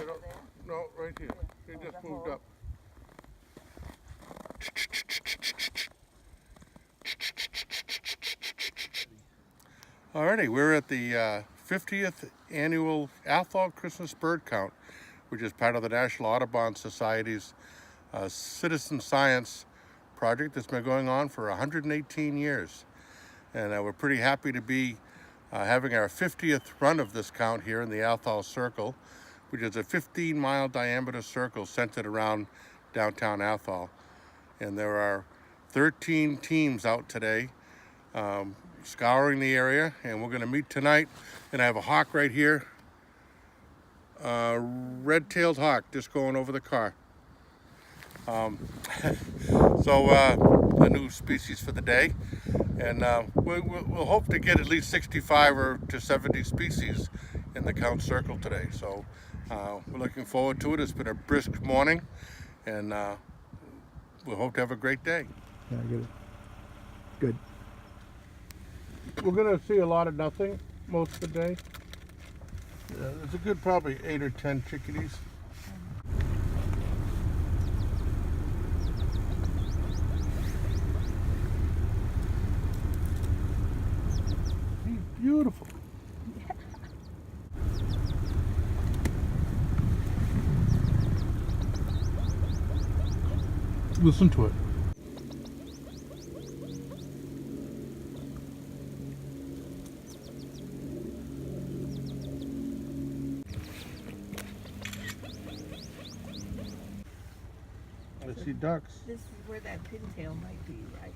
Over there? No, right here. They just moved up. Alrighty, we're at the 50th annual Athol Christmas Bird Count, which is part of the National Audubon Society's citizen science project that's been going on for 118 years. And we're pretty happy to be having our 50th run of this count here in the Athol Circle, which is a 15-mile diameter circle centered around downtown Athol. And there are 13 teams out today scouring the area, and we're going to meet tonight. And I have a hawk right here, red-tailed hawk, just going over the car. The new species for the day, and we'll hope to get at least 65 or to 70 species in the count circle today. So we're looking forward to it. It's been a brisk morning, and we hope to have a great day. Yeah, I get it. Good. We're going to see a lot of nothing most of the day. There's a good probably 8 or 10 chickadees. He's beautiful. Listen to it. I see ducks. This is where that pintail might be, right?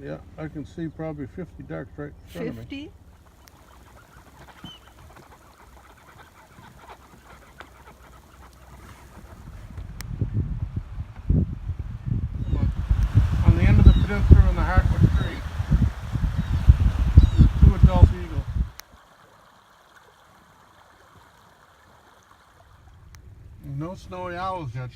Yeah, I can see probably 50 ducks right in front of me. 50? On the end of the peninsula in the hardwood tree, there's 2 adult eagles. No snowy owls yet.